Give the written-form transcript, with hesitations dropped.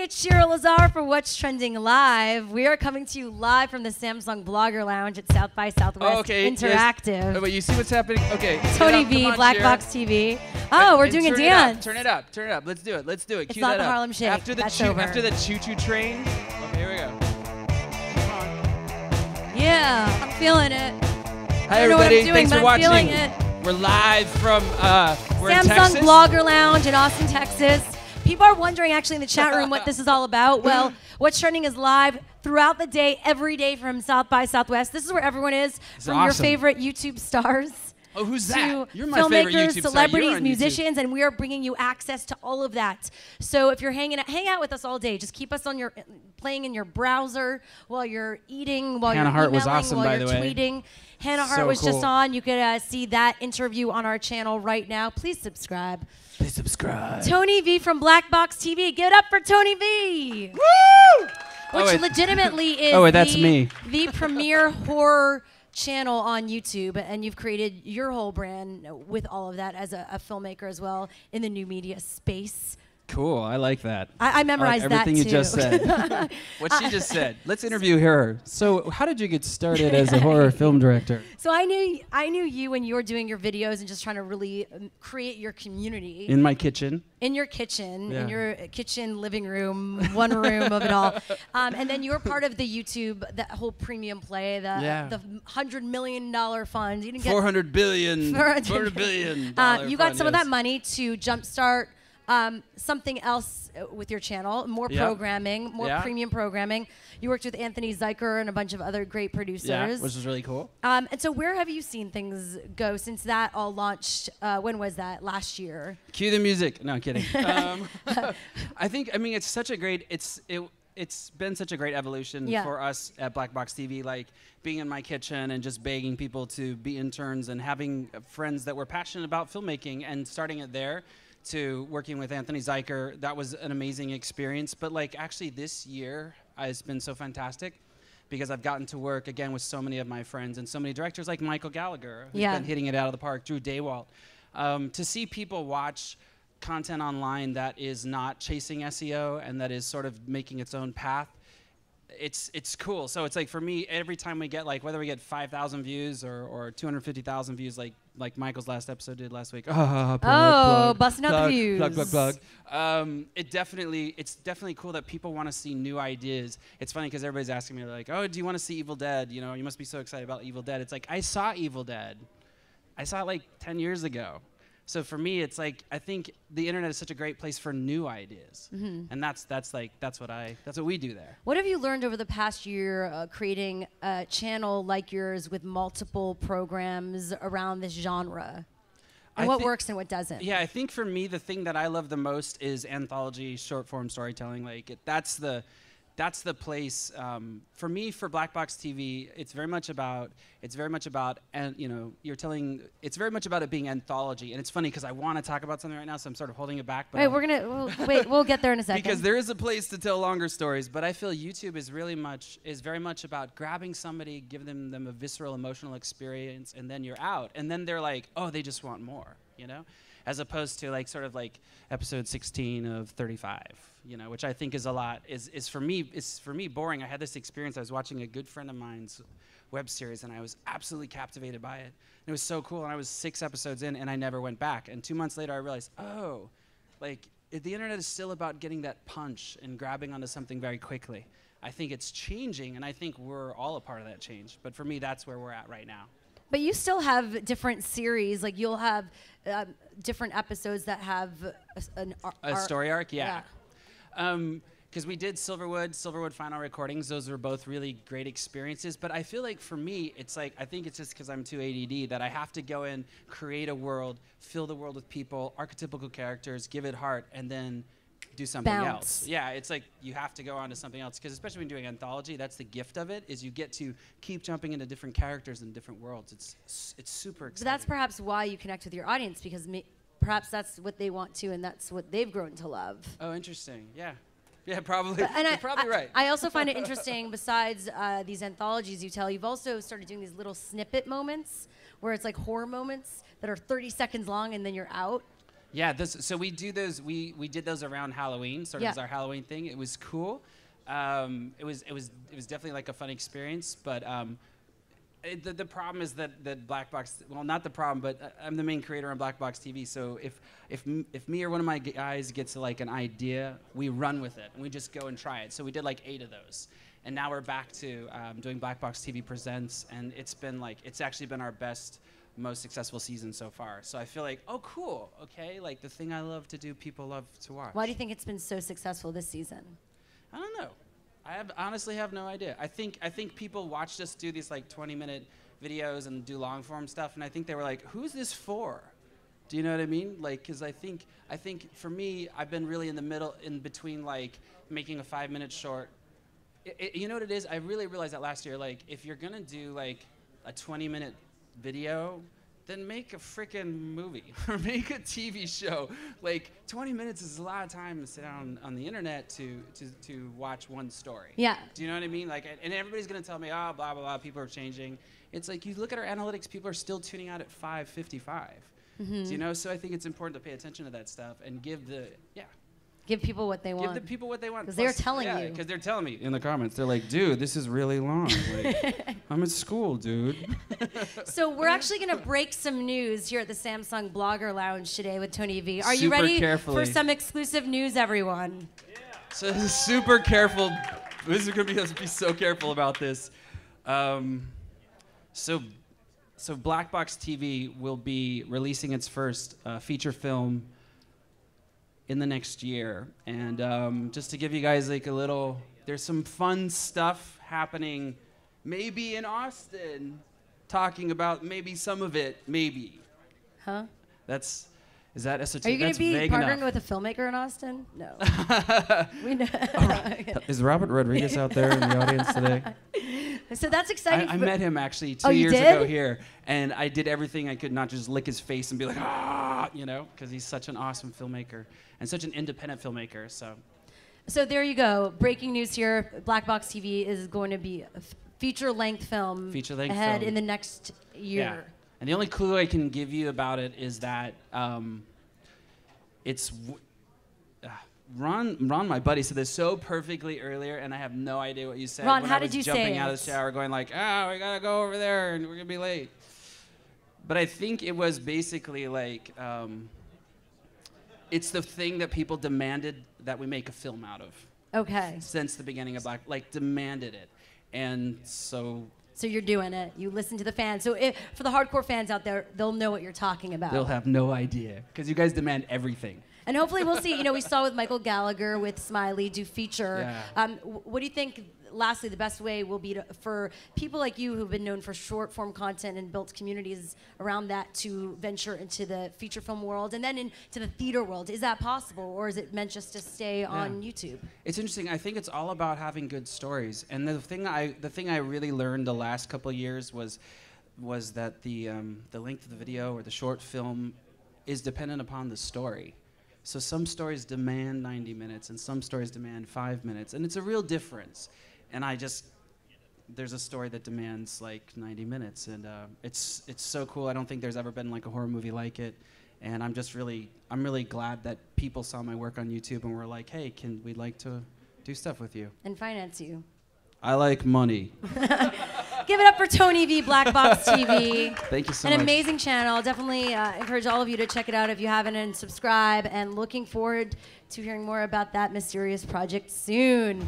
it's Shira Lazar for What's Trending Live. We are coming to you live from the Samsung Blogger Lounge at South by Southwest Interactive. Yes. Oh, but you see what's happening? Okay. Tony V, Black Box TV. Oh, we're doing a dance. Turn it up. Turn it up. Let's do it. Let's do it. It's Cue not that the up. Harlem Shake. After the choo-choo train. Okay, here we go. Come on. Yeah, I'm feeling it. Hi, everybody. Thanks for watching. We're live from we're in Samsung Texas. Blogger Lounge in Austin, Texas. People are wondering actually in the chat room what this is all about. Well, What's Trending is live throughout the day, every day from South by Southwest. This is where everyone is, from your favorite YouTube stars. Oh, who's that? You're my filmmakers, favorite YouTube star. celebrities, musicians, and we are bringing you access to all of that. So if you're hang out with us all day, just keep us on your playing in your browser while you're eating, while Hannah you're Hart emailing, was awesome, while by you're the way. tweeting. Hannah Hart was just on. You could see that interview on our channel right now. Please subscribe. Please subscribe. Tony V from Black Box TV. Give it up for Tony V. Woo! Which legitimately is that's me. The premier horror channel on YouTube, and you've created your whole brand with all of that as a filmmaker as well in the new media space. Cool, I like that. I memorized that too. Everything you just said. What she just said. Let's interview her. So, how did you get started as a horror film director? So I knew you when you were doing your videos and just trying to really create your community. In my kitchen. In your kitchen, in your kitchen, living room, one room of it all. And then you were part of the YouTube, that whole premium play, the $100 million fund. You didn't get $400 billion. $400 billion. You got some of that money to jumpstart something else with your channel, more programming, more premium programming. You worked with Anthony Zeiker and a bunch of other great producers. Yeah, which was really cool. And so where have you seen things go since that all launched? When was that? Last year? Cue the music. No, I'm kidding. I mean, it's such a great, it's been such a great evolution for us at Black Box TV, like being in my kitchen and just begging people to be interns and having friends that were passionate about filmmaking and starting it there, to working with Anthony Zeiker. That was an amazing experience. But like actually this year has been so fantastic because I've gotten to work again with so many of my friends and so many directors like Michael Gallagher, who's been hitting it out of the park, Drew Daywalt. To see people watch content online that is not chasing SEO and that is sort of making its own path, it's cool. So it's like for me, every time we get like, whether we get 5,000 views or 250,000 views like Michael's last episode did last week. Busting out the views. Plug. It's definitely cool that people want to see new ideas. It's funny because everybody's asking me like, oh, do you want to see Evil Dead? You know, you must be so excited about Evil Dead. It's like, I saw Evil Dead. I saw it like 10 years ago. So for me, it's like, I think the internet is such a great place for new ideas. And that's what we do there. What have you learned over the past year creating a channel like yours with multiple programs around this genre? And what works and what doesn't? Yeah, I think for me, the thing that I love the most is anthology short form storytelling. Like that's the place for me, for Black Box TV. It's very much about and you know, it's very much about it being anthology. And it's funny because I want to talk about something right now, so I'm sort of holding it back. But we'll get there in a second. Because there is a place to tell longer stories, but I feel YouTube is very much about grabbing somebody, giving them a visceral emotional experience, and then you're out, and then they're like, oh, they just want more, you know, as opposed to like sort of like episode 16 of 35. You know, which I think is a lot, is for me boring. I had this experience. I was watching a good friend of mine's web series, and I was absolutely captivated by it. And it was so cool, and I was 6 episodes in, and I never went back. And 2 months later, I realized, oh, like, the internet is still about getting that punch and grabbing onto something very quickly. I think it's changing, and I think we're all a part of that change. But for me, that's where we're at right now. But you still have different series. Like, you'll have different episodes that have a story arc, yeah. Because we did Silverwood Final Recordings. Those were both really great experiences. But I feel like for me, it's like, I think it's just because I'm too ADD that I have to go in, create a world, fill the world with people, archetypical characters, give it heart, and then do something else. Yeah, it's like you have to go on to something else. Because especially when doing anthology, that's the gift of it, is you get to keep jumping into different characters and different worlds. It's super exciting. But that's perhaps why you connect with your audience, because perhaps that's what they want to, and that's what they've grown to love. Oh, interesting. Yeah. Yeah, probably. You're probably right. I also find it interesting, besides these anthologies you tell, you've also started doing these little snippet moments where it's like horror moments that are 30 seconds long and then you're out. Yeah, so we do those. We did those around Halloween, sort of as our Halloween thing. It was cool. It was definitely like a fun experience. But the problem is that Black Box. Well, not the problem, but I'm the main creator on Black Box TV. So if me or one of my guys gets like an idea, we run with it and we just go and try it. So we did like 8 of those, and now we're back to doing Black Box TV Presents, and it's actually been our best, most successful season so far. So I feel like, oh, cool, okay, like the thing I love to do, people love to watch. Why do you think it's been so successful this season? I don't know. I honestly have no idea. I think people watched us do these like 20-minute videos and do long form stuff, and I think they were like, who's this for? Do you know what I mean? Like, because I think for me, I've been really in the middle, in between like making a 5-minute short. You know what it is? I really realized that last year. Like, if you're gonna do like a 20-minute video, then make a freaking movie or make a TV show. Like 20 minutes is a lot of time to sit down on the internet to watch one story. Yeah. Do you know what I mean? Like, and everybody's gonna tell me, oh, blah blah blah. People are changing. It's like you look at our analytics. People are still tuning out at 5:55. Do you know? So I think it's important to pay attention to that stuff and give people what they want. Give the people what they want. Because they're telling you. Because they're telling me in the comments. They're like, dude, this is really long. Like, I'm at school, dude. So we're actually going to break some news here at the Samsung Blogger Lounge today with Tony V. Are you Super ready carefully. for some exclusive news, everyone? Yeah. So this is super careful. This is going to be so careful about this. So Black Box TV will be releasing its first feature film in the next year, and just to give you guys like a little, there's some fun stuff happening, maybe in Austin, talking about maybe some of it, maybe. Huh? Is that esoteric? Are you going to be partnering enough. with a filmmaker in Austin? No. We know. Is Robert Rodriguez out there in the audience today? So that's exciting. I met him actually 2 Oh, you years did? ago here, and I did everything I could, not just lick his face and be like, ah, you know, because he's such an awesome filmmaker and such an independent filmmaker. So there you go. Breaking news here. Black Box TV is going to be a feature-length film ahead in the next year. Yeah. And the only clue I can give you about it is that it's Ron, my buddy, said this so perfectly earlier, and I have no idea what you said. Ron, when how I was did you say jumping it? out of the shower, going like, "Ah, we gotta go over there, and we're gonna be late." But I think it was basically like, it's the thing that people demanded that we make a film out of. Okay. Since the beginning of demanded it, and so. So you're doing it. You listen to the fans. So for the hardcore fans out there, they'll know what you're talking about. They'll have no idea because you guys demand everything. And hopefully we'll see. You know, we saw with Michael Gallagher, with Smiley, do feature. Yeah. What do you think, lastly, the best way will be for people like you who've been known for short-form content and built communities around that to venture into the feature film world and then into the theater world? Is that possible, or is it meant just to stay on YouTube? It's interesting. I think it's all about having good stories. And the thing I really learned the last couple of years was that the length of the video or the short film is dependent upon the story. So some stories demand 90 minutes and some stories demand 5 minutes, and it's a real difference. And there's a story that demands like 90 minutes, and it's so cool. I don't think there's ever been like a horror movie like it, and I'm really glad that people saw my work on YouTube and were like, hey, we'd like to do stuff with you. And finance you. I like money. Give it up for Tony V, Black Box TV. Thank you so much. An amazing channel. Definitely encourage all of you to check it out if you haven't, and subscribe. And looking forward to hearing more about that mysterious project soon.